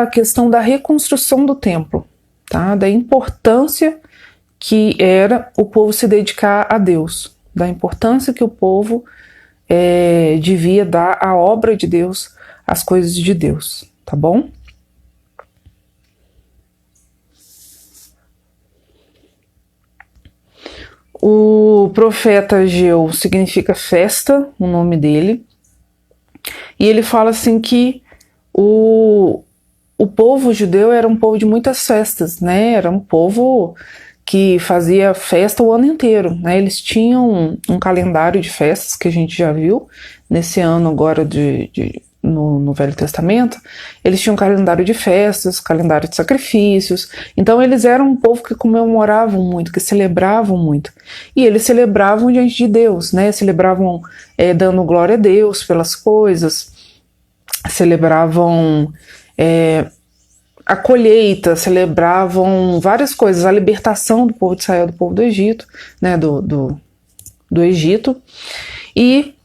da questão da reconstrução do templo, tá? Da importância que era o povo se dedicar a Deus, da importância que o povo devia dar à obra de Deus, às coisas de Deus, tá bom? O profeta Ageu significa festa, o nome dele, e ele fala assim que o povo judeu era um povo de muitas festas, né? Era um povo que fazia festa o ano inteiro, né? Eles tinham um calendário de festas que a gente já viu nesse ano agora no Velho Testamento. Eles tinham um calendário de festas, calendário de sacrifícios. Então eles eram um povo que comemoravam muito, que celebravam muito. E eles celebravam diante de Deus, né? Celebravam dando glória a Deus pelas coisas, celebravam a colheita, celebravam várias coisas, a libertação do povo de Israel, do povo do Egito, né, do Egito. E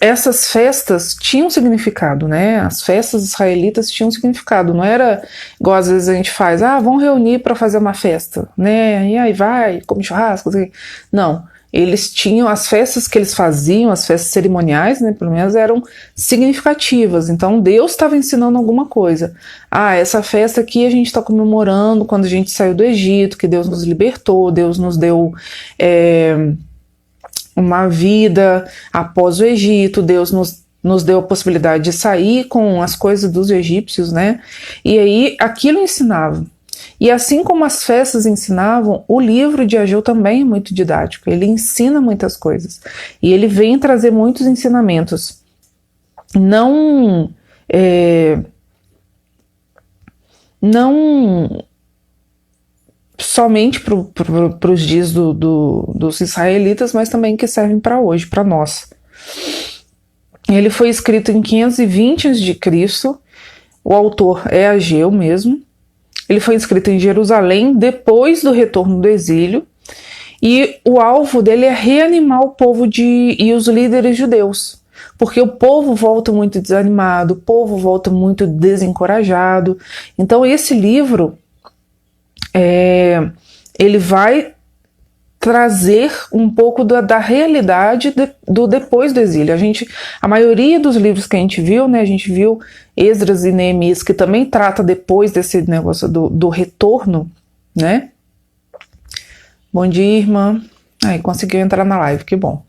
essas festas tinham significado, né? As festas israelitas tinham significado. Não era igual às vezes a gente faz, vamos reunir para fazer uma festa, né? E aí vai, come churrasco, assim. Não. Eles tinham, as festas que eles faziam, as festas cerimoniais, né, pelo menos eram significativas. Então Deus estava ensinando alguma coisa. Essa festa aqui a gente está comemorando quando a gente saiu do Egito, que Deus nos libertou, Deus nos deu uma vida após o Egito, Deus nos deu a possibilidade de sair com as coisas dos egípcios, né? E aí aquilo ensinava. E assim como as festas ensinavam, o livro de Ageu também é muito didático, ele ensina muitas coisas, e ele vem trazer muitos ensinamentos, não somente para os dias dos israelitas, mas também que servem para hoje, para nós. Ele foi escrito em 520 a.C., o autor é Ageu mesmo. Ele foi escrito em Jerusalém depois do retorno do exílio, e o alvo dele é reanimar o povo e os líderes judeus, porque o povo volta muito desanimado, o povo volta muito desencorajado. Então esse livro ele vai trazer um pouco da realidade do depois do exílio. A maioria dos livros que a gente viu, né, a gente viu Esdras e Neemias, que também trata depois desse negócio do retorno, né? Bom dia, irmã. Conseguiu entrar na live, que bom.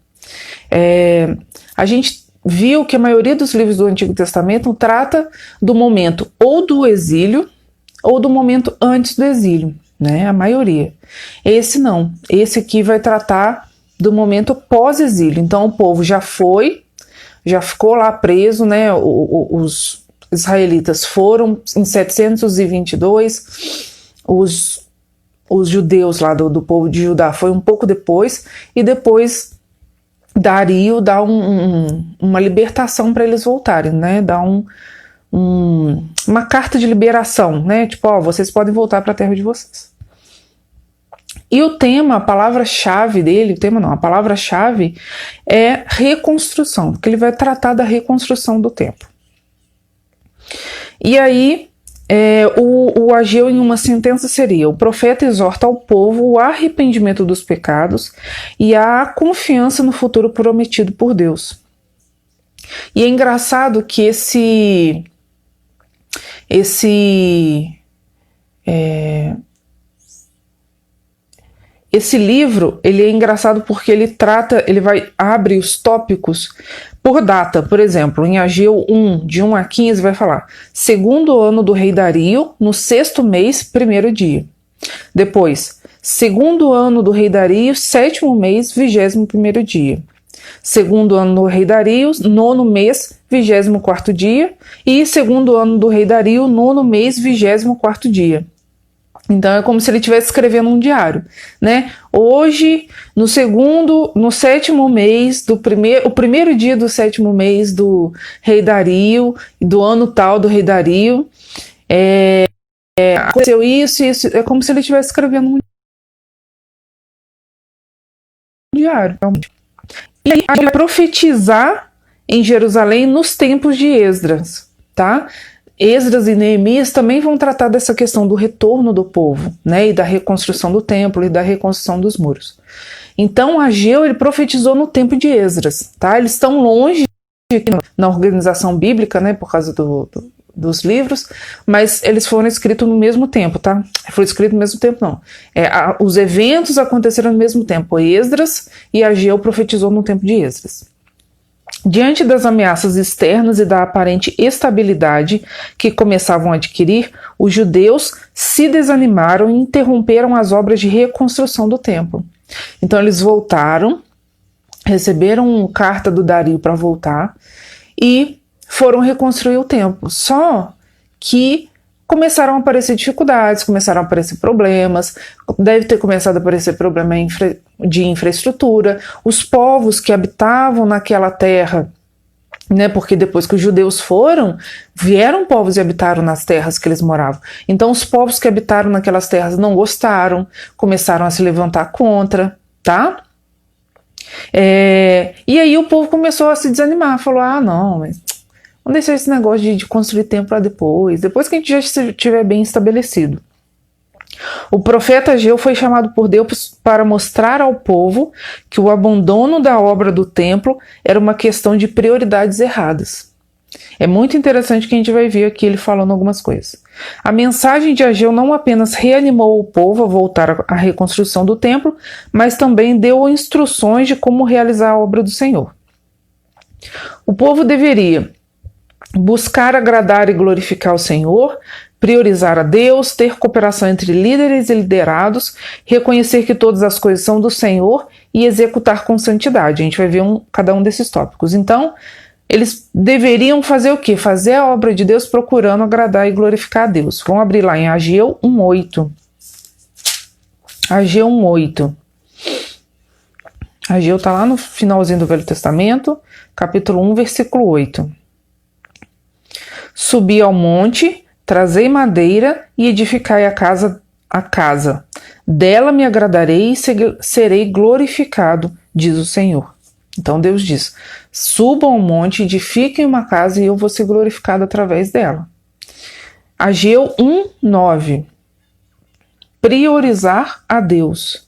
A gente viu que a maioria dos livros do Antigo Testamento trata do momento ou do exílio ou do momento antes do exílio, né? A maioria. Esse não. Esse aqui vai tratar do momento pós-exílio. Então o povo já ficou lá preso, né? Os israelitas foram em 722, os judeus lá do povo de Judá foi um pouco depois, e depois Dario dá uma libertação para eles voltarem, né? Dá uma carta de liberação, né? Tipo, vocês podem voltar para a terra de vocês. E o tema, a palavra-chave dele, a palavra-chave é reconstrução, porque ele vai tratar da reconstrução do templo. E aí, o Ageu em uma sentença seria: o profeta exorta ao povo o arrependimento dos pecados e a confiança no futuro prometido por Deus. E é engraçado que esse livro, ele é engraçado porque ele abre os tópicos por data. Por exemplo, em Ageu 1, de 1 a 15, vai falar: segundo ano do rei Dario, no 6º mês, 1º dia. Depois, segundo ano do rei Dario, 7º mês, 21º dia. Segundo ano do rei Dario, 9º mês, 24º dia. E segundo ano do rei Dario, 9º mês, 24º dia. Então é como se ele estivesse escrevendo um diário, né? Hoje, no 7º mês o primeiro dia do 7º mês do rei Dario, do ano tal do rei Dario, aconteceu isso. É como se ele estivesse escrevendo um diário. E ele vai profetizar em Jerusalém nos tempos de Esdras, tá? Esdras e Neemias também vão tratar dessa questão do retorno do povo, né, e da reconstrução do templo e da reconstrução dos muros. Então Ageu, ele profetizou no tempo de Esdras, tá? Eles estão longe na organização bíblica, né, por causa dos livros, mas eles foram escritos no mesmo tempo, tá? Foi escrito no mesmo tempo, não. Os eventos aconteceram no mesmo tempo. Esdras e Ageu profetizou no tempo de Esdras. Diante das ameaças externas e da aparente estabilidade que começavam a adquirir, os judeus se desanimaram e interromperam as obras de reconstrução do templo. Então eles voltaram, receberam carta do Dario para voltar e foram reconstruir o templo. Só que começaram a aparecer dificuldades, começaram a aparecer problemas, deve ter começado a aparecer problema de infraestrutura. Os povos que habitavam naquela terra, né, porque depois que os judeus foram, vieram povos e habitaram nas terras que eles moravam. Então os povos que habitaram naquelas terras não gostaram, começaram a se levantar contra, tá? E aí o povo começou a se desanimar, falou, não, mas vamos deixar esse negócio de construir templo para depois que a gente já estiver bem estabelecido. O profeta Ageu foi chamado por Deus para mostrar ao povo que o abandono da obra do templo era uma questão de prioridades erradas. É muito interessante que a gente vai ver aqui ele falando algumas coisas. A mensagem de Ageu não apenas reanimou o povo a voltar à reconstrução do templo, mas também deu instruções de como realizar a obra do Senhor. O povo deveria buscar agradar e glorificar o Senhor, priorizar a Deus, ter cooperação entre líderes e liderados, reconhecer que todas as coisas são do Senhor e executar com santidade. A gente vai ver cada um desses tópicos. Então, eles deveriam fazer o quê? Fazer a obra de Deus procurando agradar e glorificar a Deus. Vamos abrir lá em Ageu 1:8. Ageu 1:8. Ageu está lá no finalzinho do Velho Testamento, capítulo 1, versículo 8. Subi ao monte, trazei madeira e edificai a casa. Dela me agradarei e serei glorificado, diz o Senhor. Então Deus diz, subam ao monte, edifiquem uma casa e eu vou ser glorificado através dela. Ageu 1:9. Priorizar a Deus.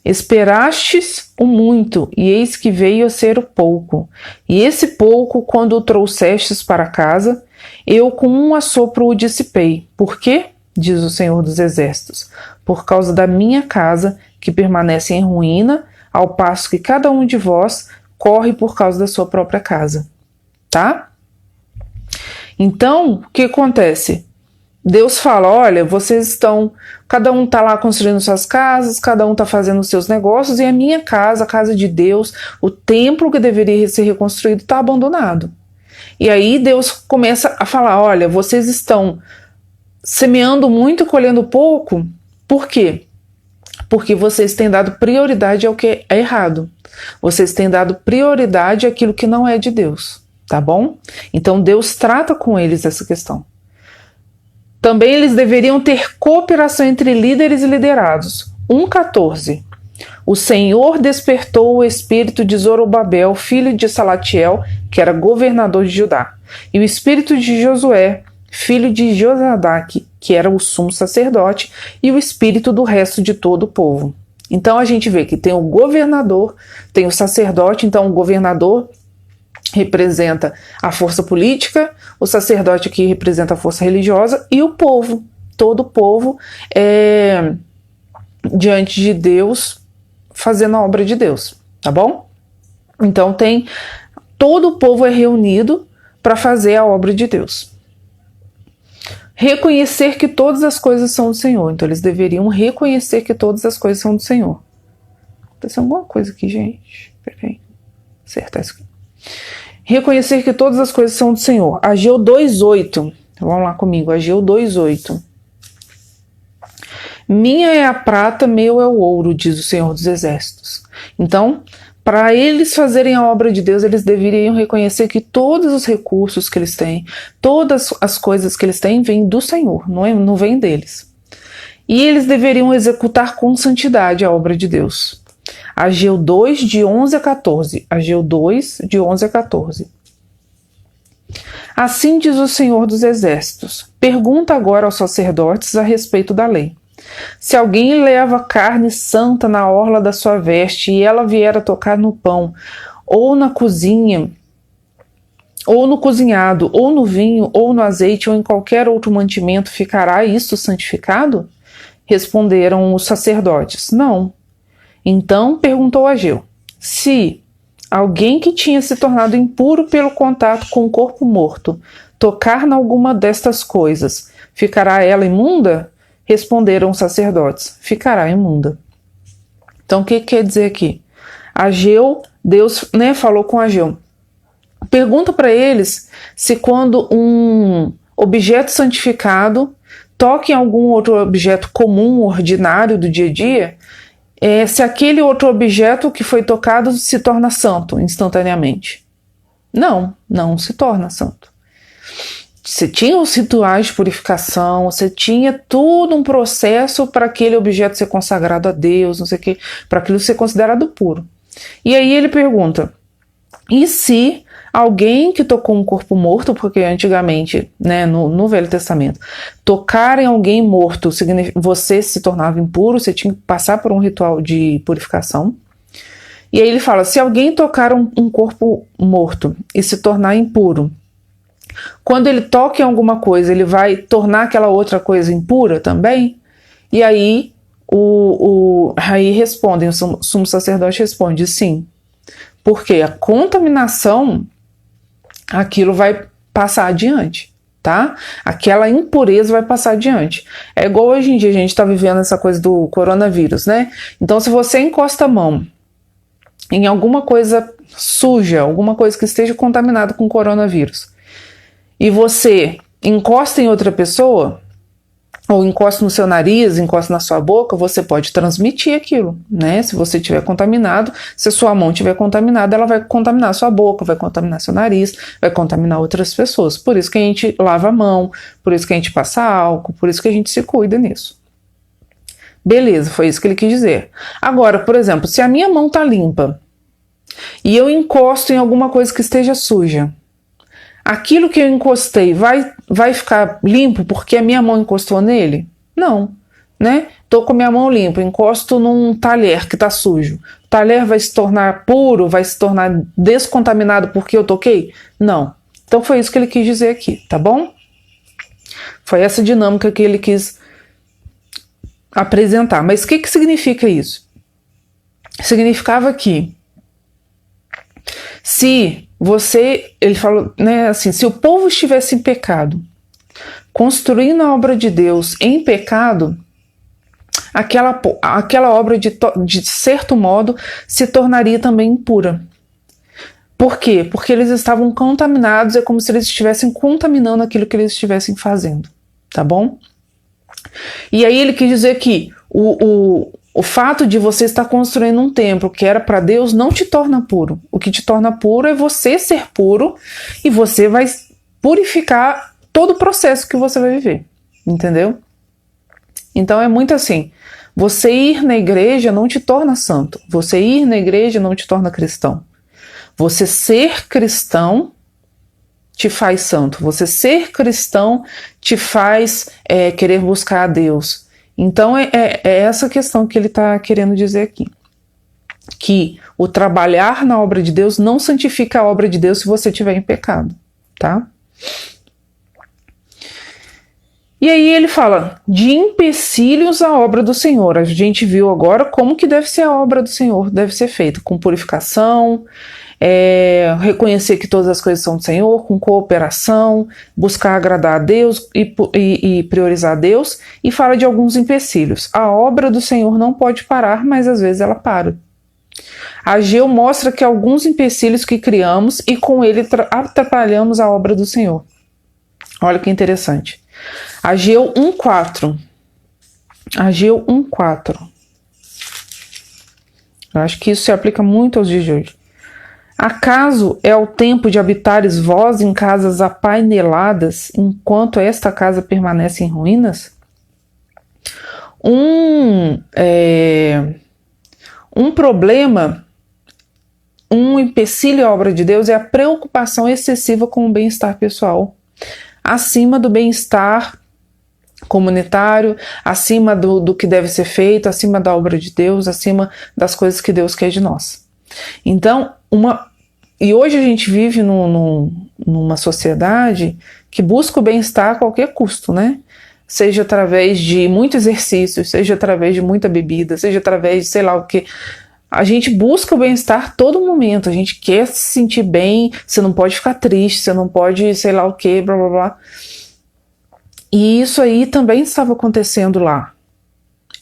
Esperastes o muito, e eis que veio a ser o pouco. E esse pouco, quando o trouxestes para casa, eu com um assopro o dissipei. Por quê? Diz o Senhor dos Exércitos. Por causa da minha casa, que permanece em ruína, ao passo que cada um de vós corre por causa da sua própria casa. Tá? Então, o que acontece? Deus fala, olha, cada um está lá construindo suas casas, cada um está fazendo os seus negócios, e a minha casa, a casa de Deus, o templo que deveria ser reconstruído está abandonado. E aí Deus começa a falar, olha, vocês estão semeando muito, colhendo pouco, por quê? Porque vocês têm dado prioridade ao que é errado. Vocês têm dado prioridade àquilo que não é de Deus, tá bom? Então Deus trata com eles essa questão. Também eles deveriam ter cooperação entre líderes e liderados. 1:14. O Senhor despertou o espírito de Zorobabel, filho de Salatiel, que era governador de Judá, e o espírito de Josué, filho de Josadaque, que era o sumo sacerdote, e o espírito do resto de todo o povo. Então a gente vê que tem o governador, tem o sacerdote, então o governador representa a força política, o sacerdote aqui representa a força religiosa e o povo, todo o povo diante de Deus, fazendo a obra de Deus, tá bom? Então todo o povo é reunido para fazer a obra de Deus. Reconhecer que todas as coisas são do Senhor, então eles deveriam reconhecer que todas as coisas são do Senhor. Aconteceu alguma coisa aqui, gente? Peraí, acertar isso aqui. Reconhecer que todas as coisas são do Senhor. Ageu 2:8. Vamos lá comigo. Ageu 2:8. Minha é a prata, meu é o ouro, diz o Senhor dos Exércitos. Então, para eles fazerem a obra de Deus, eles deveriam reconhecer que todos os recursos que eles têm, todas as coisas que eles têm, vêm do Senhor, não vem deles. E eles deveriam executar com santidade a obra de Deus. Ageu 2, de 11 a 14. Ageu 2, de 11 a 14. Assim diz o Senhor dos Exércitos: pergunta agora aos sacerdotes a respeito da lei. Se alguém leva carne santa na orla da sua veste e ela vier a tocar no pão, ou na cozinha, ou no cozinhado, ou no vinho, ou no azeite, ou em qualquer outro mantimento, ficará isto santificado? Responderam os sacerdotes: não. Então perguntou Ageu: se alguém que tinha se tornado impuro pelo contato com o corpo morto tocar em alguma destas coisas, ficará ela imunda? Responderam os sacerdotes: ficará imunda. Então o que quer dizer aqui? Ageu, Deus, falou com Ageu. Pergunta para eles se quando um objeto santificado toca em algum outro objeto comum, ordinário do dia a dia, se aquele outro objeto que foi tocado se torna santo instantaneamente. Não, não se torna santo. Você tinha os rituais de purificação, você tinha todo um processo para aquele objeto ser consagrado a Deus, não sei o quê, para aquilo ser considerado puro. E aí ele pergunta: e se alguém que tocou um corpo morto, porque antigamente, no Velho Testamento, tocar em alguém morto, você se tornava impuro, você tinha que passar por um ritual de purificação. E aí ele fala: se alguém tocar um corpo morto e se tornar impuro, quando ele toca em alguma coisa, ele vai tornar aquela outra coisa impura também? E aí aí respondem, o sumo sacerdote responde: sim. Porque a contaminação, aquilo vai passar adiante, tá? Aquela impureza vai passar adiante. É igual hoje em dia a gente está vivendo essa coisa do coronavírus, né? Então, se você encosta a mão em alguma coisa suja, alguma coisa que esteja contaminada com coronavírus, e você encosta em outra pessoa, ou encosta no seu nariz, encosta na sua boca, você pode transmitir aquilo, né? Se você estiver contaminado, se a sua mão estiver contaminada, ela vai contaminar sua boca, vai contaminar seu nariz, vai contaminar outras pessoas. Por isso que a gente lava a mão, por isso que a gente passa álcool, por isso que a gente se cuida nisso. Beleza, foi isso que ele quis dizer. Agora, por exemplo, se a minha mão tá limpa e eu encosto em alguma coisa que esteja suja, aquilo que eu encostei vai ficar limpo porque a minha mão encostou nele? Não, né? Tô com a minha mão limpa, encosto num talher que tá sujo. O talher vai se tornar puro, vai se tornar descontaminado porque eu toquei? Não. Então foi isso que ele quis dizer aqui, tá bom? Foi essa dinâmica que ele quis apresentar. Mas o que significa isso? Significava que ele falou, assim, se o povo estivesse em pecado, construindo a obra de Deus em pecado, aquela obra de certo modo se tornaria também impura. Por quê? Porque eles estavam contaminados, é como se eles estivessem contaminando aquilo que eles estivessem fazendo, tá bom? E aí ele quis dizer que o fato de você estar construindo um templo que era para Deus não te torna puro. O que te torna puro é você ser puro e você vai purificar todo o processo que você vai viver, entendeu? Então é muito assim, você ir na igreja não te torna santo, você ir na igreja não te torna cristão. Você ser cristão te faz santo, você ser cristão te faz querer buscar a Deus. Então é essa questão que ele está querendo dizer aqui. Que o trabalhar na obra de Deus não santifica a obra de Deus se você estiver em pecado, tá? E aí ele fala de empecilhos à obra do Senhor. A gente viu agora como que deve ser a obra do Senhor, deve ser feita com purificação, reconhecer que todas as coisas são do Senhor, com cooperação, buscar agradar a Deus e priorizar a Deus, e fala de alguns empecilhos. A obra do Senhor não pode parar, mas às vezes ela para. Ageu mostra que alguns empecilhos que criamos e com ele atrapalhamos a obra do Senhor. Olha que interessante. Ageu 1:4. Ageu 1:4. Eu acho que isso se aplica muito aos dias de hoje. Acaso é o tempo de habitares vós em casas apaineladas, enquanto esta casa permanece em ruínas? Um problema um empecilho à obra de Deus é a preocupação excessiva com o bem-estar pessoal, acima do bem-estar comunitário, acima do que deve ser feito, acima da obra de Deus, acima das coisas que Deus quer de nós. Então, e hoje a gente vive numa sociedade que busca o bem-estar a qualquer custo, né? Seja através de muito exercício, seja através de muita bebida, seja através de sei lá o que. A gente busca o bem-estar a todo momento, a gente quer se sentir bem, você não pode ficar triste, você não pode sei lá o que, blá blá blá. E isso aí também estava acontecendo lá.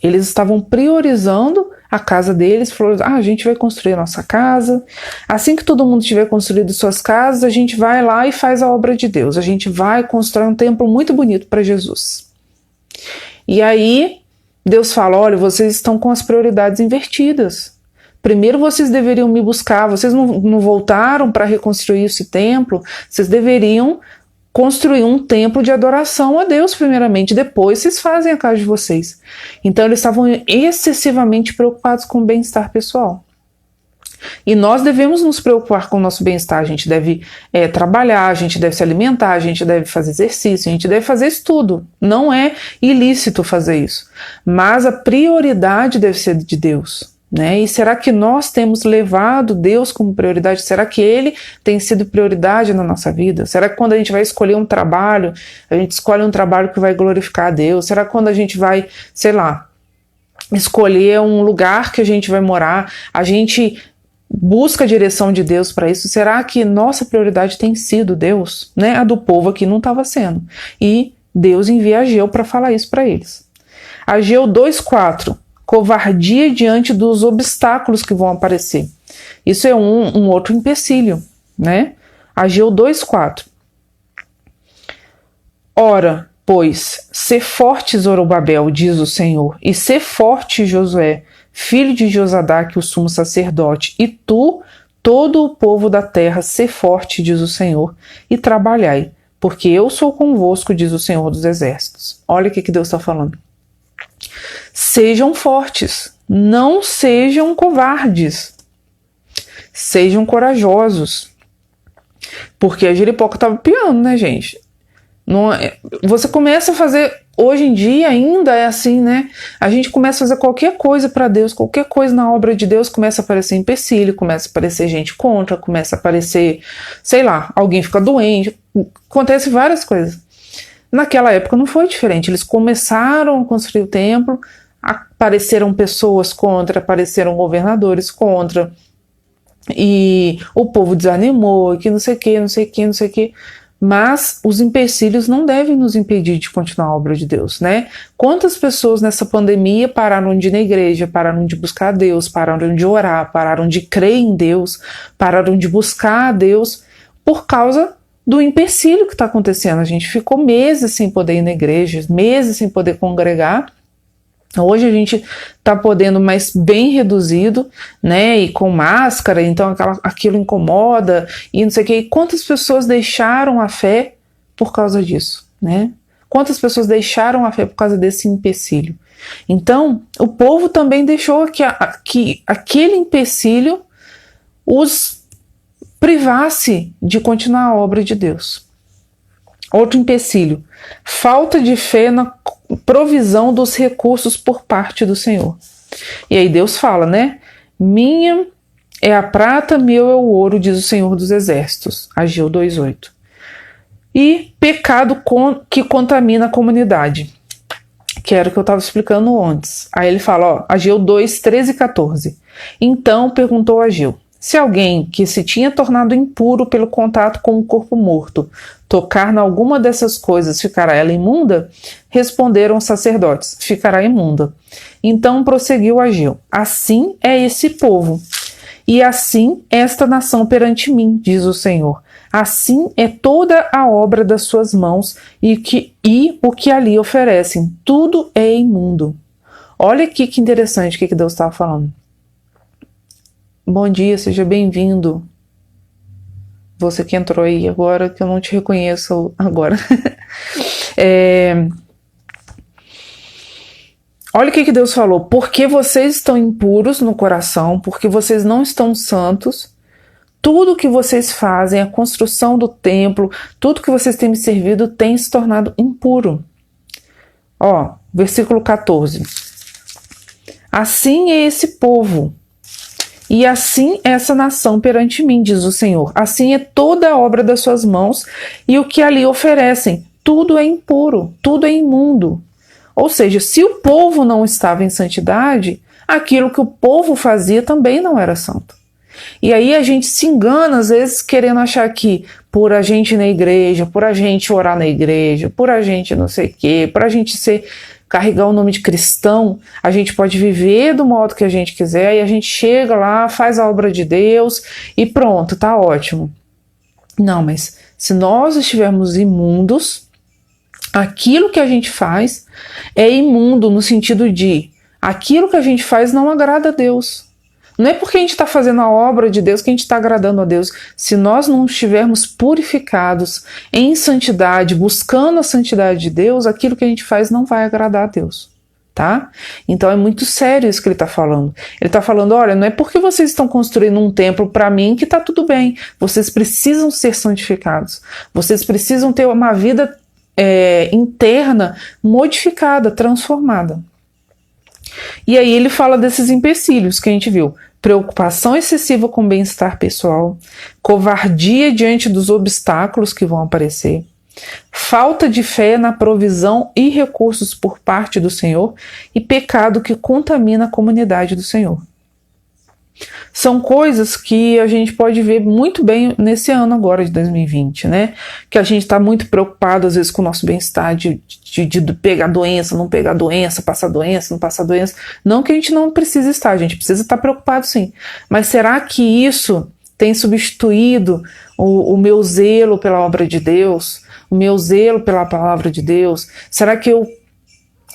Eles estavam priorizando a casa deles, falaram, a gente vai construir a nossa casa, assim que todo mundo tiver construído suas casas, a gente vai lá e faz a obra de Deus, a gente vai construir um templo muito bonito para Jesus. E aí Deus fala, olha, vocês estão com as prioridades invertidas. Primeiro vocês deveriam me buscar, vocês não voltaram para reconstruir esse templo, vocês deveriam construir um templo de adoração a Deus primeiramente, depois vocês fazem a casa de vocês. Então eles estavam excessivamente preocupados com o bem-estar pessoal. E nós devemos nos preocupar com o nosso bem-estar, a gente deve trabalhar, a gente deve se alimentar, a gente deve fazer exercício, a gente deve fazer isso tudo. Não é ilícito fazer isso, mas a prioridade deve ser de Deus. Né? E será que nós temos levado Deus como prioridade? Será que Ele tem sido prioridade na nossa vida? Será que quando a gente vai escolher um trabalho, a gente escolhe um trabalho que vai glorificar a Deus? Será que quando a gente vai, sei lá, escolher um lugar que a gente vai morar, a gente busca a direção de Deus para isso? Será que nossa prioridade tem sido Deus? Né? A do povo aqui não estava sendo. E Deus envia Ageu para falar isso para eles. Ageu 2:4. Covardia diante dos obstáculos que vão aparecer. Isso é um outro empecilho, né? Ageu 2:4. Ora, pois, sê forte, Zorobabel, diz o Senhor, e sê forte, Josué, filho de Josadaque, o sumo sacerdote, e tu, todo o povo da terra, sê forte, diz o Senhor, e trabalhai, porque eu sou convosco, diz o Senhor dos exércitos. Olha o que Deus está falando. Sejam fortes, não sejam covardes, sejam corajosos, porque a Jeripoca estava piando, né, gente? Você começa a fazer, hoje em dia ainda é assim, né? A gente começa a fazer qualquer coisa para Deus, qualquer coisa na obra de Deus, começa a aparecer empecilho, começa a aparecer gente contra, começa a aparecer, sei lá, alguém fica doente, acontece várias coisas. Naquela época não foi diferente, eles começaram a construir o templo, apareceram pessoas contra, apareceram governadores contra, e o povo desanimou, que não sei o que, não sei o que, não sei o que, mas os empecilhos não devem nos impedir de continuar a obra de Deus, né? Quantas pessoas nessa pandemia pararam de ir na igreja, pararam de buscar a Deus, pararam de orar, pararam de crer em Deus, pararam de buscar a Deus por causa do empecilho que está acontecendo. A gente ficou meses sem poder ir na igreja, meses sem poder congregar. Hoje a gente está podendo, mas bem reduzido, né, e com máscara, então aquilo incomoda, e não sei o que. Quantas pessoas deixaram a fé por causa disso, né? Quantas pessoas deixaram a fé por causa desse empecilho? Então, o povo também deixou que aquele empecilho os privasse de continuar a obra de Deus. Outro empecilho, falta de fé na provisão dos recursos por parte do Senhor. E aí Deus fala, né? Minha é a prata, meu é o ouro, diz o Senhor dos exércitos. Ageu 2:8. E pecado que contamina a comunidade, que era o que eu estava explicando antes. Aí ele fala, ó, Ageu 2:13 e 14. Então perguntou Ageu, se alguém que se tinha tornado impuro pelo contato com o corpo morto tocar em alguma dessas coisas, ficará ela imunda? Responderam os sacerdotes, ficará imunda. Então prosseguiu Ageu, assim é esse povo, e assim esta nação perante mim, diz o Senhor. Assim é toda a obra das suas mãos e o que ali oferecem, tudo é imundo. Olha aqui que interessante o que Deus estava falando. Bom dia, seja bem-vindo. Você que entrou aí agora, que eu não te reconheço agora. Olha o que Deus falou. Porque vocês estão impuros no coração, porque vocês não estão santos, tudo que vocês fazem, a construção do templo, tudo que vocês têm me servido tem se tornado impuro. Ó, versículo 14. Assim é esse povo, e assim é essa nação perante mim, diz o Senhor. Assim é toda a obra das suas mãos, e o que ali oferecem, tudo é impuro, tudo é imundo. Ou seja, se o povo não estava em santidade, aquilo que o povo fazia também não era santo. E aí a gente se engana, às vezes, querendo achar que por a gente ir na igreja, por a gente orar na igreja, por a gente não sei o quê, por a gente carregar o nome de cristão, a gente pode viver do modo que a gente quiser e a gente chega lá, faz a obra de Deus e pronto, tá ótimo. Não, mas se nós estivermos imundos, aquilo que a gente faz é imundo no sentido de aquilo que a gente faz não agrada a Deus. Não é porque a gente está fazendo a obra de Deus que a gente está agradando a Deus. Se nós não estivermos purificados em santidade, buscando a santidade de Deus, aquilo que a gente faz não vai agradar a Deus, tá? Então é muito sério isso que ele está falando. Ele está falando, olha, não é porque vocês estão construindo um templo para mim que está tudo bem. Vocês precisam ser santificados. Vocês precisam ter uma vida interna modificada, transformada. E aí ele fala desses empecilhos que a gente viu. Preocupação excessiva com o bem-estar pessoal, covardia diante dos obstáculos que vão aparecer, falta de fé na provisão e recursos por parte do Senhor e pecado que contamina a comunidade do Senhor. São coisas que a gente pode ver muito bem nesse ano agora de 2020, né? Que a gente está muito preocupado às vezes com o nosso bem-estar, de pegar doença, não pegar doença, passar doença, não passar doença. Não que a gente não precise estar, a gente precisa estar preocupado sim. Mas será que isso tem substituído o meu zelo pela obra de Deus? O meu zelo pela palavra de Deus? Será que eu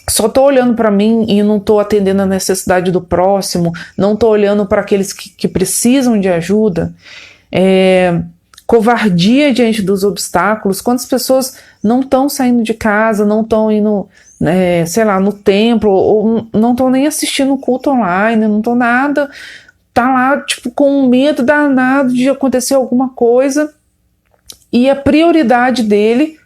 só estou olhando para mim e não estou atendendo a necessidade do próximo, não estou olhando para aqueles que precisam de ajuda? Covardia diante dos obstáculos. Quantas pessoas não estão saindo de casa, não estão indo, sei lá, no templo, ou não estão nem assistindo o culto online, não estão nada, tá lá tipo, com medo danado de acontecer alguma coisa, e a prioridade dele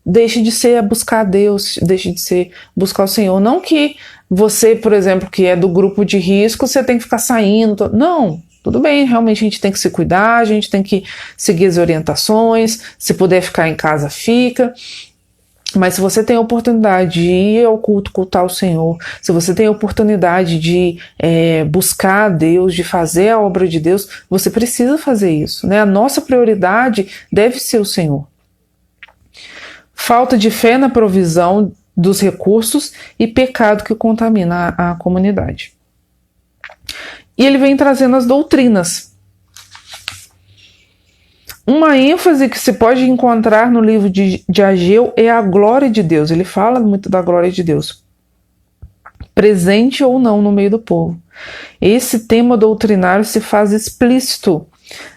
deixe de ser buscar Deus, deixe de ser buscar o Senhor. Não que você, por exemplo, que é do grupo de risco, você tem que ficar saindo. Não, tudo bem, realmente a gente tem que se cuidar, a gente tem que seguir as orientações, se puder ficar em casa, fica. Mas se você tem a oportunidade de ir ao culto, cultar o Senhor, se você tem a oportunidade de buscar a Deus, de fazer a obra de Deus, você precisa fazer isso, né? A nossa prioridade deve ser o Senhor. Falta de fé na provisão dos recursos e pecado que contamina a comunidade. E ele vem trazendo as doutrinas. Uma ênfase que se pode encontrar no livro de Ageu é a glória de Deus. Ele fala muito da glória de Deus, presente ou não no meio do povo. Esse tema doutrinário se faz explícito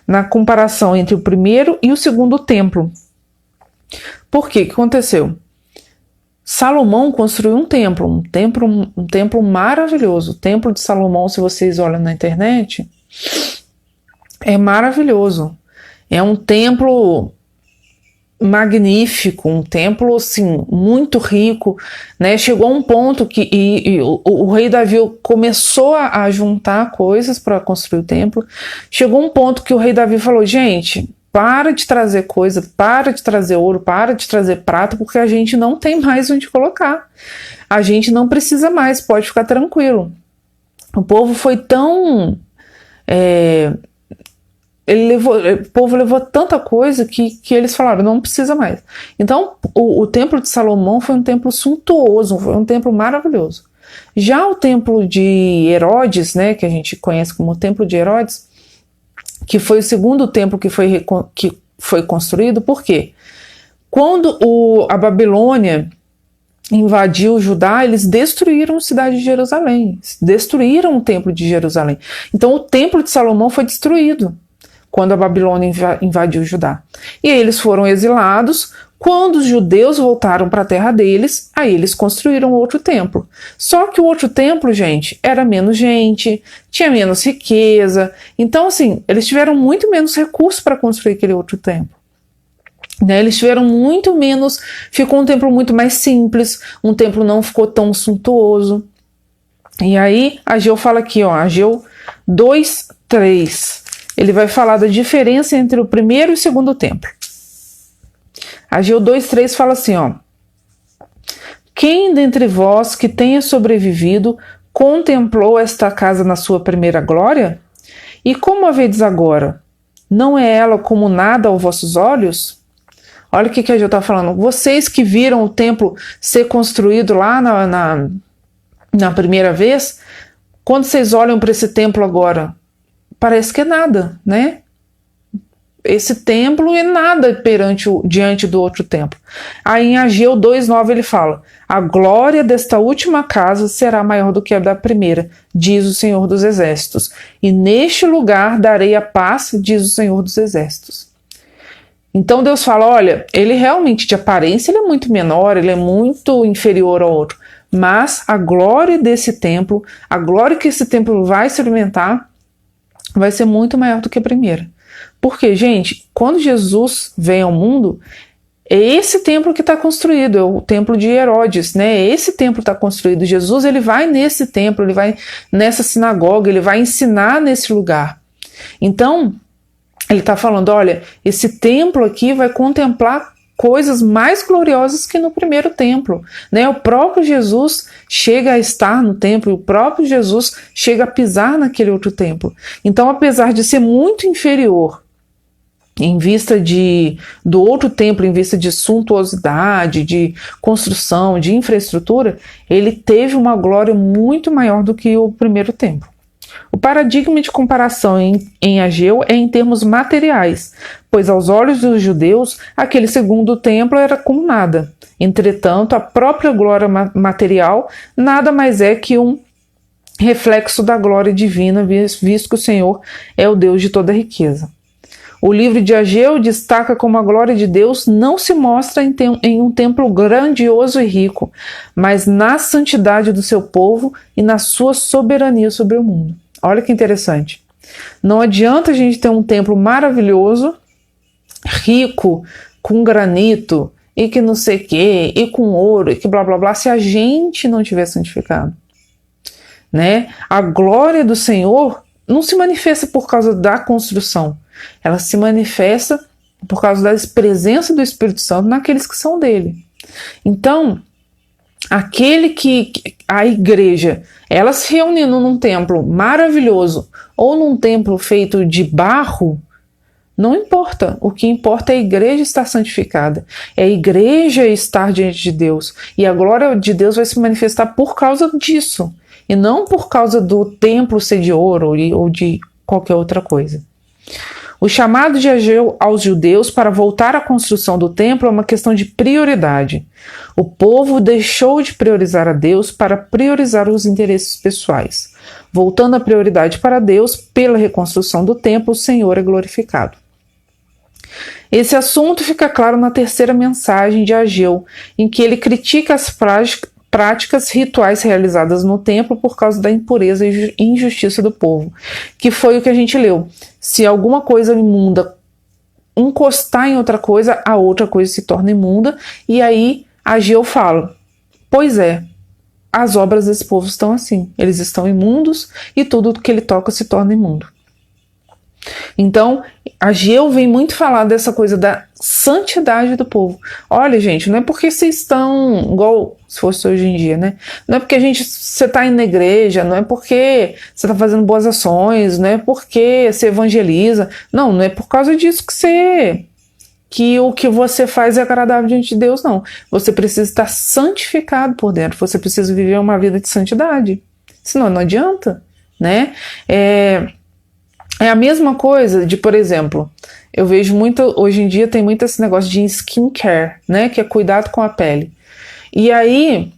na comparação entre o primeiro e o segundo templo. Por quê? O que aconteceu? Salomão construiu um templo maravilhoso. O templo de Salomão, se vocês olham na internet, é maravilhoso. É um templo magnífico, um templo assim, muito rico, né? Chegou a um ponto que o rei Davi começou a juntar coisas para construir o templo. Chegou a um ponto que o rei Davi falou, gente, para de trazer coisa, para de trazer ouro, para de trazer prata, porque a gente não tem mais onde colocar. A gente não precisa mais, pode ficar tranquilo. O povo foi tão... o povo levou tanta coisa que eles falaram, não precisa mais. Então, o templo de Salomão foi um templo suntuoso, foi um templo maravilhoso. Já o templo de Herodes, né, que a gente conhece como o templo de Herodes, que foi o segundo templo que foi construído, por quê? Quando a Babilônia invadiu o Judá, eles destruíram a cidade de Jerusalém, destruíram o templo de Jerusalém. Então o templo de Salomão foi destruído quando a Babilônia invadiu o Judá. E aí eles foram exilados, Quando os judeus voltaram para a terra deles, aí eles construíram outro templo. Só que o outro templo, gente, era menos gente, tinha menos riqueza. Então, assim, eles tiveram muito menos recursos para construir aquele outro templo. Né? Eles tiveram muito menos, ficou um templo muito mais simples, um templo não ficou tão suntuoso. E aí, Ageu fala aqui, ó, Ageu 2:3. Ele vai falar da diferença entre o primeiro e o segundo templo. Ageu 2:3 fala assim, ó: quem dentre vós que tenha sobrevivido contemplou esta casa na sua primeira glória? E como a vedes agora? Não é ela como nada aos vossos olhos? Olha o que Ageu está falando. Vocês que viram o templo ser construído lá na primeira vez, quando vocês olham para esse templo agora, parece que é nada, né? Esse templo é nada diante do outro templo. Aí em Ageu 2:9 ele fala: a glória desta última casa será maior do que a da primeira, diz o Senhor dos Exércitos. E neste lugar darei a paz, diz o Senhor dos Exércitos. Então Deus fala, olha, ele realmente de aparência ele é muito menor, ele é muito inferior ao outro. Mas a glória desse templo, a glória que esse templo vai experimentar, vai ser muito maior do que a primeira. Porque, gente, quando Jesus vem ao mundo, é esse templo que está construído, é o templo de Herodes, né? Esse templo está construído. Jesus, ele vai nesse templo, ele vai nessa sinagoga, ele vai ensinar nesse lugar. Então, ele está falando, olha, esse templo aqui vai contemplar coisas mais gloriosas que no primeiro templo, né? O próprio Jesus chega a estar no templo, o próprio Jesus chega a pisar naquele outro templo. Então, apesar de ser muito inferior em vista do outro templo, em vista de suntuosidade, de construção, de infraestrutura, ele teve uma glória muito maior do que o primeiro templo. O paradigma de comparação em Ageu é em termos materiais, pois aos olhos dos judeus, aquele segundo templo era como nada. Entretanto, a própria glória material nada mais é que um reflexo da glória divina, visto que o Senhor é o Deus de toda riqueza. O livro de Ageu destaca como a glória de Deus não se mostra em um templo grandioso e rico, mas na santidade do seu povo e na sua soberania sobre o mundo. Olha que interessante. Não adianta a gente ter um templo maravilhoso, rico, com granito, e que não sei o quê, e com ouro, e que blá blá blá, se a gente não tiver santificado. Né? A glória do Senhor não se manifesta por causa da construção, ela se manifesta por causa da presença do Espírito Santo naqueles que são dele. Então, a igreja, ela se reunindo num templo maravilhoso ou num templo feito de barro, não importa. O que importa é a igreja estar santificada, é a igreja estar diante de Deus, e a glória de Deus vai se manifestar por causa disso, e não por causa do templo ser de ouro ou de qualquer outra coisa. O chamado de Ageu aos judeus para voltar à construção do templo é uma questão de prioridade. O povo deixou de priorizar a Deus para priorizar os interesses pessoais. Voltando a prioridade para Deus, pela reconstrução do templo, o Senhor é glorificado. Esse assunto fica claro na terceira mensagem de Ageu, em que ele critica as práticas rituais realizadas no templo por causa da impureza e injustiça do povo, que foi o que a gente leu. Se alguma coisa imunda encostar em outra coisa, a outra coisa se torna imunda, e aí Ageu fala, pois é, as obras desse povo estão assim, eles estão imundos e tudo que ele toca se torna imundo. Então, Ageu vem muito falar dessa coisa da santidade do povo. Olha, gente, não é porque vocês estão, igual se fosse hoje em dia, né? Não é porque você está indo na igreja, não é porque você está fazendo boas ações, não é porque você evangeliza. Não é por causa disso que o que você faz é agradável diante de Deus, não. Você precisa estar santificado por dentro, você precisa viver uma vida de santidade. Senão não adianta, né? É a mesma coisa de, por exemplo, eu vejo muito, hoje em dia tem muito esse negócio de skincare, né, que é cuidado com a pele. E aí,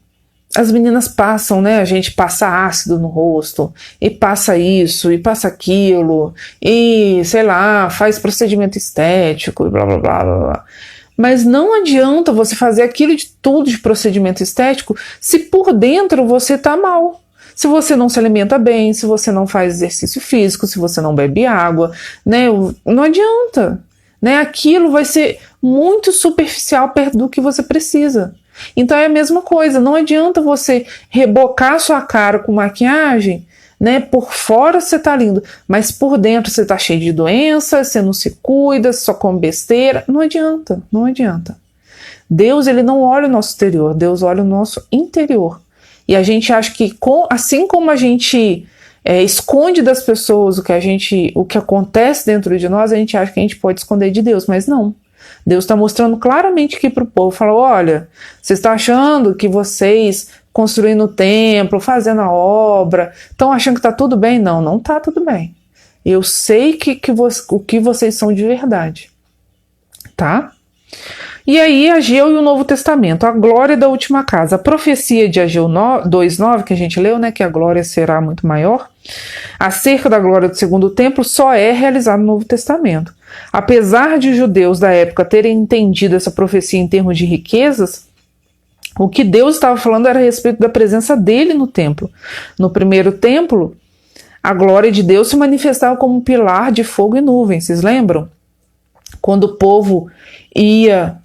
as meninas passam, né, a gente passa ácido no rosto, e passa isso, e passa aquilo, e, sei lá, faz procedimento estético, e blá, blá, blá, blá, blá. Mas não adianta você fazer aquilo de tudo de procedimento estético se por dentro você está mal. Se você não se alimenta bem, se você não faz exercício físico, se você não bebe água, né? Não adianta, né? Aquilo vai ser muito superficial perto do que você precisa. Então é a mesma coisa, não adianta você rebocar sua cara com maquiagem, né? Por fora você tá lindo, mas por dentro você tá cheio de doenças, você não se cuida, só come besteira. Não adianta, não adianta. Deus, ele não olha o nosso exterior, Deus olha o nosso interior. E a gente acha que, assim como a gente esconde das pessoas o que acontece dentro de nós, a gente acha que a gente pode esconder de Deus, mas não. Deus está mostrando claramente aqui para o povo, falou, olha, vocês estão achando que vocês construindo o templo, fazendo a obra, estão achando que está tudo bem? Não, não está tudo bem. Eu sei o que vocês são de verdade, tá? E aí, Ageu e o Novo Testamento, a glória da última casa. A profecia de Ageu 2,9, que a gente leu, né, que a glória será muito maior, acerca da glória do segundo templo, só é realizada no Novo Testamento. Apesar de os judeus da época terem entendido essa profecia em termos de riquezas, o que Deus estava falando era a respeito da presença dele no templo. No primeiro templo, a glória de Deus se manifestava como um pilar de fogo e nuvem, vocês lembram? Quando o povo ia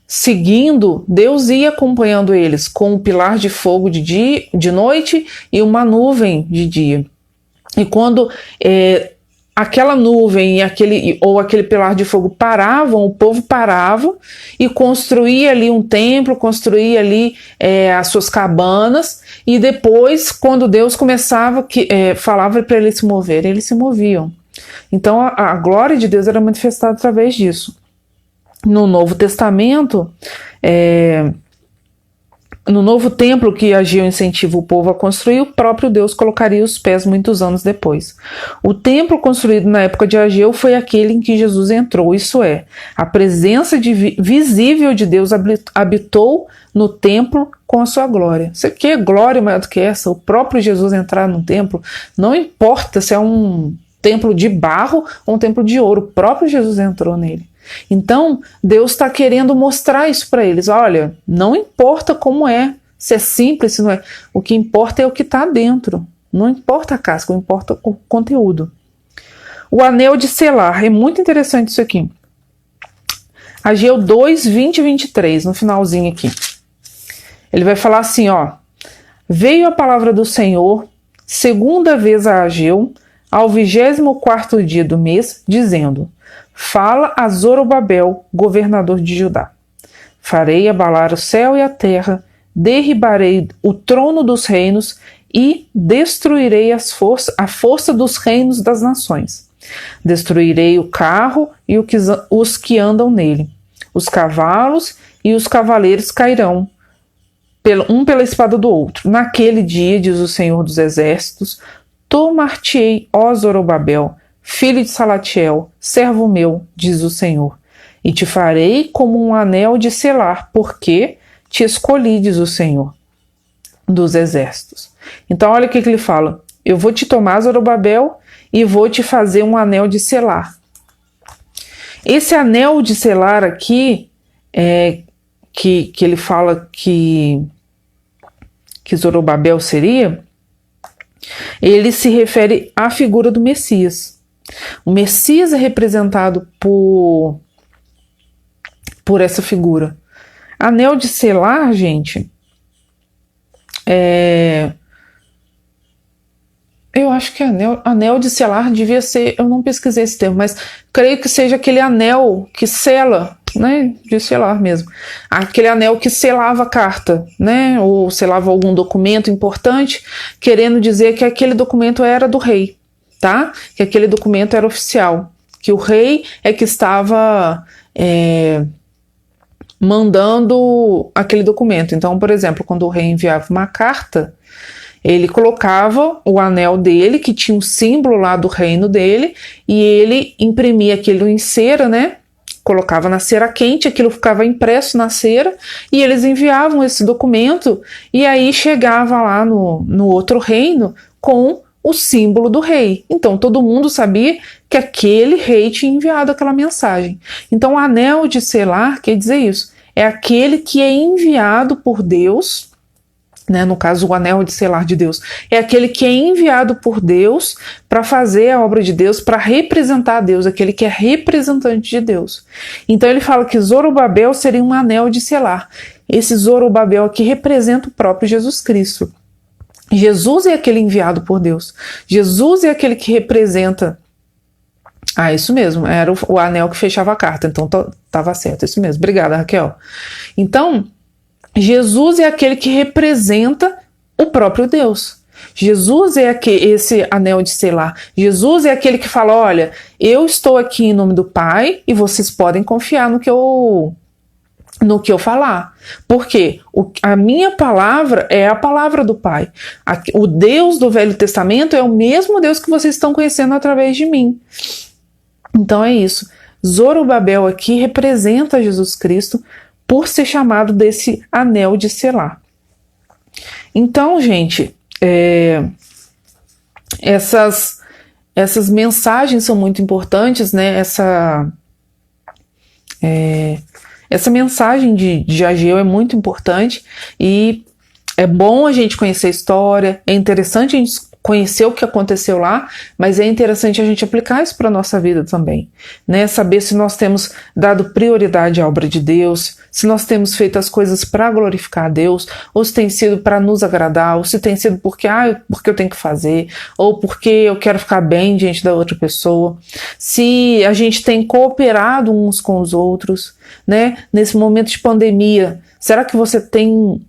seguindo, Deus ia acompanhando eles com um pilar de fogo de noite e uma nuvem de dia. E quando aquela nuvem ou aquele pilar de fogo paravam, o povo parava e construía ali um templo, construía ali as suas cabanas, e depois, quando Deus começava, falava para eles se moverem, eles se moviam. Então a glória de Deus era manifestada através disso. No Novo Testamento, no novo templo que Ageu incentiva o povo a construir, o próprio Deus colocaria os pés muitos anos depois. O templo construído na época de Ageu foi aquele em que Jesus entrou, isso é, a presença visível de Deus habitou no templo com a sua glória. Você quer glória maior do que essa? O próprio Jesus entrar no templo, não importa se é um templo de barro ou um templo de ouro, o próprio Jesus entrou nele. Então, Deus está querendo mostrar isso para eles. Olha, não importa como é, se é simples, se não é. O que importa é o que está dentro. Não importa a casca, importa o conteúdo. O anel de selar. É muito interessante isso aqui. Ageu 2, 20 e 23, no finalzinho aqui. Ele vai falar assim, ó. Veio a palavra do Senhor, segunda vez a Ageu, ao 24º dia do mês, dizendo: fala a Zorobabel, governador de Judá. Farei abalar o céu e a terra, derribarei o trono dos reinos e destruirei a força dos reinos das nações. Destruirei o carro e os que andam nele. Os cavalos e os cavaleiros cairão, um pela espada do outro. Naquele dia, diz o Senhor dos Exércitos, tomar-te-ei, ó Zorobabel, filho de Salatiel, servo meu, diz o Senhor, e te farei como um anel de selar, porque te escolhi, diz o Senhor dos Exércitos. Então olha o que ele fala, eu vou te tomar, Zorobabel, e vou te fazer um anel de selar. Esse anel de selar aqui, que ele fala que Zorobabel seria, ele se refere à figura do Messias. O Messias é representado por essa figura. Anel de selar, gente, eu acho que anel de selar devia ser, eu não pesquisei esse termo, mas creio que seja aquele anel que sela, né, de selar mesmo, aquele anel que selava a carta, né, ou selava algum documento importante, querendo dizer que aquele documento era do rei, tá? Que aquele documento era oficial, que o rei é que estava mandando aquele documento. Então, por exemplo, quando o rei enviava uma carta, ele colocava o anel dele, que tinha um símbolo lá do reino dele, e ele imprimia aquilo em cera, né? Colocava na cera quente, aquilo ficava impresso na cera, e eles enviavam esse documento, e aí chegava lá no outro reino com o símbolo do rei. Então todo mundo sabia que aquele rei tinha enviado aquela mensagem. Então o anel de selar quer dizer isso. É aquele que é enviado por Deus, né? No caso o anel de selar de Deus. É aquele que é enviado por Deus para fazer a obra de Deus, para representar a Deus, aquele que é representante de Deus. Então ele fala que Zorobabel seria um anel de selar. Esse Zorobabel aqui representa o próprio Jesus Cristo. Jesus é aquele enviado por Deus. Jesus é aquele que representa. Isso mesmo, era o anel que fechava a carta, então estava certo, isso mesmo. Obrigada, Raquel. Então, Jesus é aquele que representa o próprio Deus. Jesus é esse anel de selar. Jesus é aquele que fala, olha, eu estou aqui em nome do Pai e vocês podem confiar no que eu falar. Porque a minha palavra é a palavra do Pai. O Deus do Velho Testamento é o mesmo Deus que vocês estão conhecendo através de mim. Então é isso. Zorobabel aqui representa Jesus Cristo por ser chamado desse anel de selar. Então, gente, essas mensagens são muito importantes, né? Essa mensagem de Ageu é muito importante e é bom a gente conhecer a história, é interessante a gente conhecer o que aconteceu lá, mas é interessante a gente aplicar isso para a nossa vida também, né? Saber se nós temos dado prioridade à obra de Deus, se nós temos feito as coisas para glorificar a Deus, ou se tem sido para nos agradar, ou se tem sido porque eu tenho que fazer, ou porque eu quero ficar bem diante da outra pessoa, se a gente tem cooperado uns com os outros, né? Nesse momento de pandemia, será que você tem...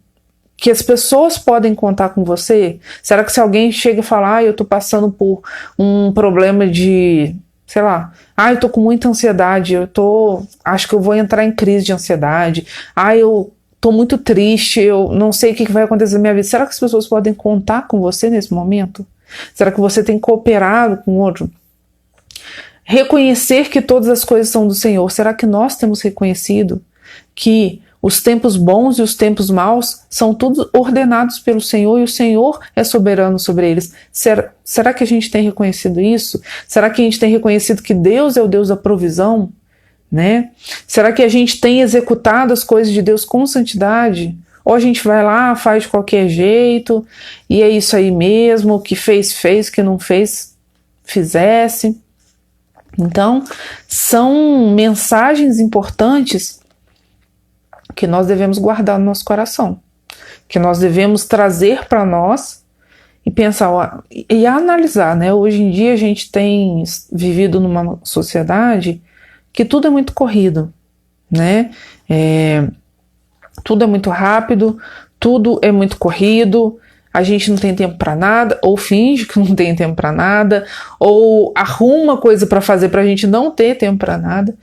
que as pessoas podem contar com você? Será que se alguém chega e fala, eu tô passando por um problema de, sei lá, eu tô com muita ansiedade, acho que eu vou entrar em crise de ansiedade, eu tô muito triste, eu não sei o que vai acontecer na minha vida. Será que as pessoas podem contar com você nesse momento? Será que você tem cooperado com o outro? Reconhecer que todas as coisas são do Senhor. Será que nós temos reconhecido que os tempos bons e os tempos maus são todos ordenados pelo Senhor e o Senhor é soberano sobre eles? Será que a gente tem reconhecido isso? Será que a gente tem reconhecido que Deus é o Deus da provisão? Né? Será que a gente tem executado as coisas de Deus com santidade? Ou a gente vai lá, faz de qualquer jeito e é isso aí mesmo, o que fez, o que não fez, fizesse. Então, são mensagens importantes que nós devemos guardar no nosso coração, que nós devemos trazer para nós e pensar e analisar, né? Hoje em dia a gente tem vivido numa sociedade que tudo é muito corrido, né? Tudo é muito rápido, tudo é muito corrido, a gente não tem tempo para nada, ou finge que não tem tempo para nada, ou arruma coisa para fazer para a gente não ter tempo para nada.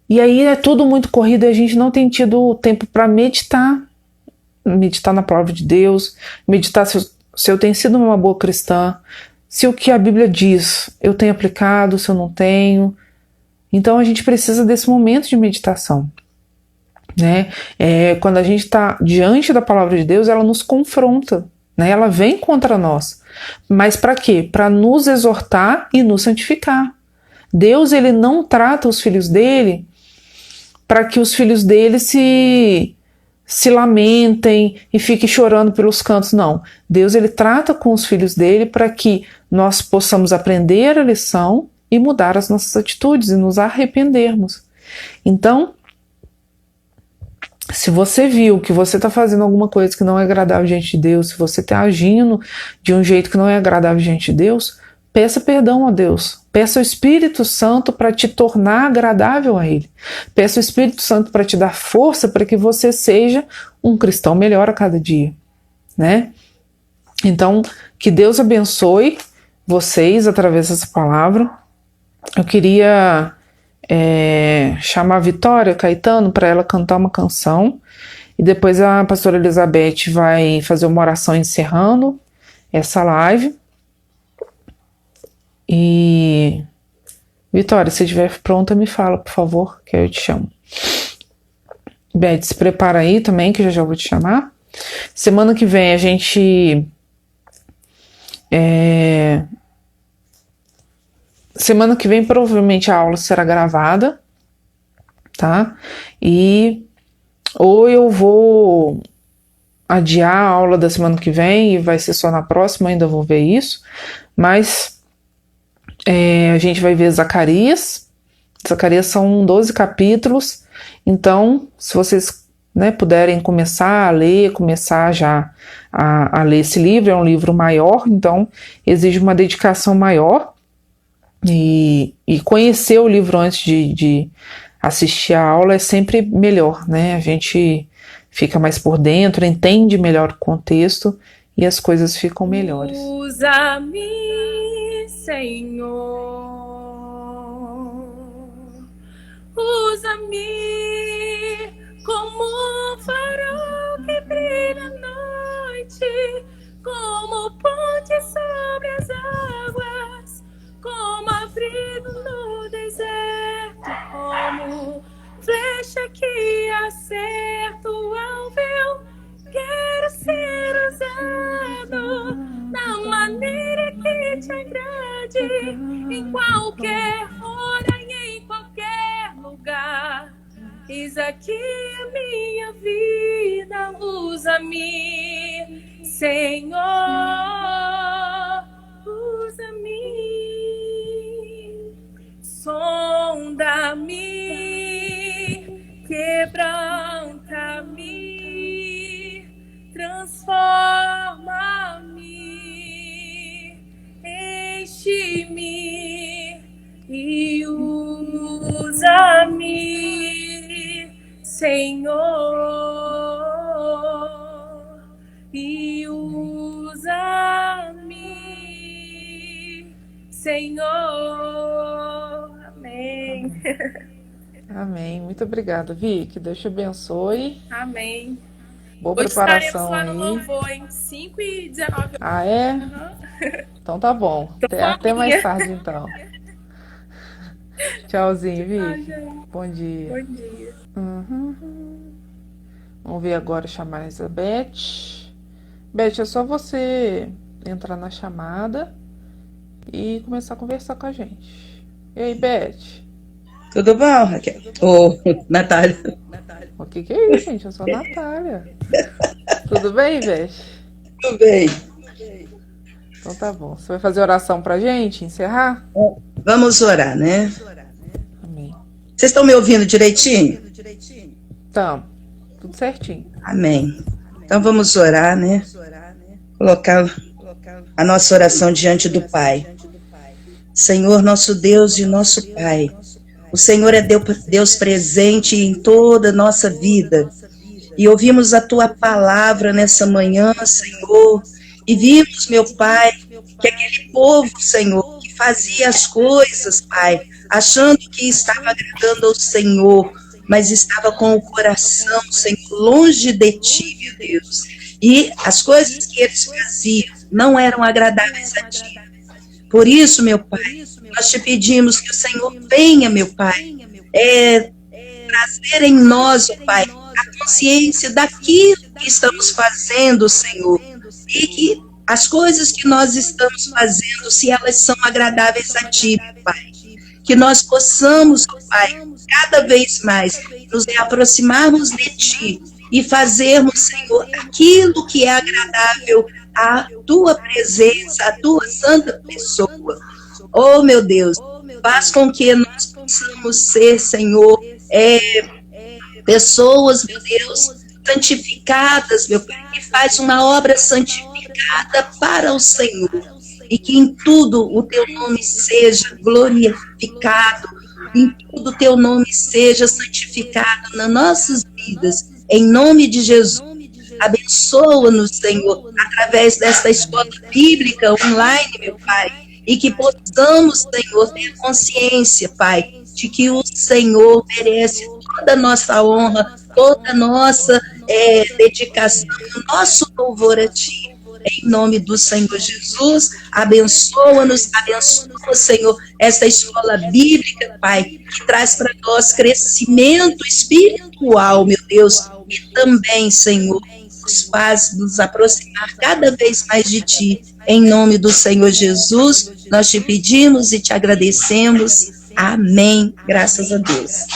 E aí é tudo muito corrido e a gente não tem tido tempo para meditar na palavra de Deus, meditar se eu tenho sido uma boa cristã, se o que a Bíblia diz eu tenho aplicado, se eu não tenho. Então a gente precisa desse momento de meditação, né? Quando a gente está diante da palavra de Deus, ela nos confronta, né? Ela vem contra nós. Mas para quê? Para nos exortar e nos santificar. Deus, ele não trata os filhos dele para que os filhos dele se lamentem e fiquem chorando pelos cantos, não. Deus, ele trata com os filhos dele para que nós possamos aprender a lição e mudar as nossas atitudes e nos arrependermos. Então, se você viu que você está fazendo alguma coisa que não é agradável diante de Deus, se você está agindo de um jeito que não é agradável diante de Deus, peça perdão a Deus. Peça o Espírito Santo para te tornar agradável a Ele. Peça o Espírito Santo para te dar força para que você seja um cristão melhor a cada dia, né? Então, que Deus abençoe vocês através dessa palavra. Eu queria chamar a Vitória Caetano para ela cantar uma canção e depois a pastora Elizabeth vai fazer uma oração encerrando essa live. E Vitória, se estiver pronta, me fala, por favor, que eu te chamo. Beth, se prepara aí também, que eu já vou te chamar. Semana que vem a gente Semana que vem provavelmente a aula será gravada, tá? Ou eu vou adiar a aula da semana que vem e vai ser só na próxima, ainda vou ver isso. Mas a gente vai ver Zacarias. Zacarias são 12 capítulos. Então, se vocês puderem começar a ler, começar já a ler esse livro, é um livro maior, então exige uma dedicação maior. E conhecer o livro antes de assistir a aula é sempre melhor, né? A gente fica mais por dentro, entende melhor o contexto e as coisas ficam melhores. Usa-me, Senhor, usa-me como um farol que brilha à noite, como ponte sobre as águas, como abrigo no deserto, como flecha que acerta o alvo. Eu quero ser usado da maneira que te agrade, em qualquer hora e em qualquer lugar. Eis aqui a minha vida, usa-me, Senhor, usa-me, sonda-me, quebranta-me, transforma-me, enche-me e usa-me, Senhor, e usa-me, Senhor. Amém. Amém. Muito obrigada, Vicky. Deus te abençoe. Amém. Boa Hoje preparação estaremos lá aí. no louvor, em 5h19. Ah, é? Uhum. Então tá bom. Até mais tarde, então. Tchauzinho, Vicky. Bom dia. Bom dia. Vamos ver agora chamar a Elizabeth. Beth, é só você entrar na chamada e começar a conversar com a gente. E aí, Beth? Tudo bom, Raquel? Ô, Natália. O que é isso, gente? Eu sou a Natália. Tudo bem, Beth? Tudo bem. Então tá bom. Você vai fazer oração pra gente encerrar? Vamos orar, né? Amém. Vocês estão me ouvindo direitinho? Então, tudo certinho. Amém. Então vamos orar, né? Colocar a nossa oração diante do Pai. Senhor, nosso Deus e nosso Pai, o Senhor é Deus presente em toda a nossa vida. E ouvimos a Tua palavra nessa manhã, Senhor, e vimos, meu Pai, que aquele povo, Senhor, que fazia as coisas, Pai, achando que estava agradando ao Senhor, mas estava com o coração, Senhor, longe de Ti, meu Deus. E as coisas que eles faziam não eram agradáveis a Ti. Por isso, meu Pai, nós te pedimos que o Senhor venha, meu Pai, trazer em nós, ó Pai, a consciência daquilo que estamos fazendo, Senhor, e que as coisas que nós estamos fazendo, se elas são agradáveis a Ti, Pai, que nós possamos, ó Pai, cada vez mais nos aproximarmos de Ti e fazermos, Senhor, aquilo que é agradável à Tua presença, à Tua santa pessoa. Oh, meu Deus, faz com que nós possamos ser, Senhor, pessoas, meu Deus, santificadas, meu Pai, que faz uma obra santificada para o Senhor, e que em tudo o Teu nome seja glorificado, em tudo o Teu nome seja santificado nas nossas vidas, em nome de Jesus. Abençoa-nos, Senhor, através desta escola bíblica online, meu Pai, e que possamos, Senhor, ter consciência, Pai, de que o Senhor merece toda a nossa honra, toda a nossa dedicação, o nosso louvor a Ti. Em nome do Senhor Jesus, abençoa-nos, abençoa, Senhor, esta escola bíblica, Pai, que traz para nós crescimento espiritual, meu Deus, e também, Senhor, faz nos aproximar cada vez mais de Ti. Em nome do Senhor Jesus, nós te pedimos e te agradecemos. Amém. Graças a Deus.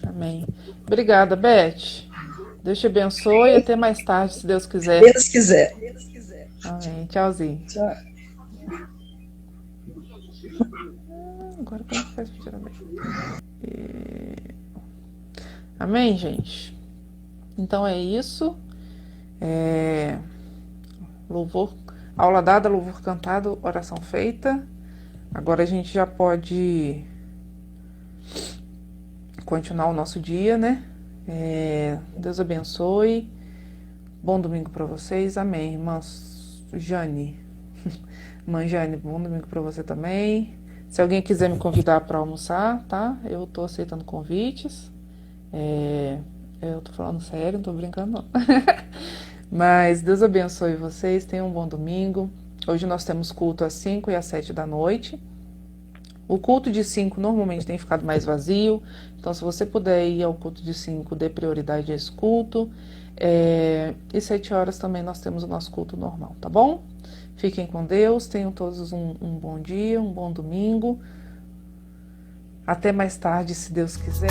Amém. Obrigada, Beth. Deus te abençoe e até mais tarde, se Deus quiser. Deus quiser. Amém. Tchauzinho. Tchau. Agora como que faz pra tirar daqui? Amém, gente? Então é isso. Louvor, aula dada, louvor cantado, oração feita. Agora a gente já pode continuar o nosso dia, né? Deus abençoe. Bom domingo para vocês. Amém. Irmã Jane. Irmã Jane, bom domingo para você também. Se alguém quiser me convidar para almoçar, tá? Eu tô aceitando convites. Eu tô falando sério, não tô brincando não. Mas Deus abençoe vocês, tenham um bom domingo. Hoje nós temos culto às 5 e às 7 da noite. O culto de 5 normalmente tem ficado mais vazio, então se você puder ir ao culto de 5, dê prioridade a esse culto. E 7 horas também nós temos o nosso culto normal, tá bom? Fiquem com Deus, tenham todos um bom dia, um bom domingo. Até mais tarde, se Deus quiser.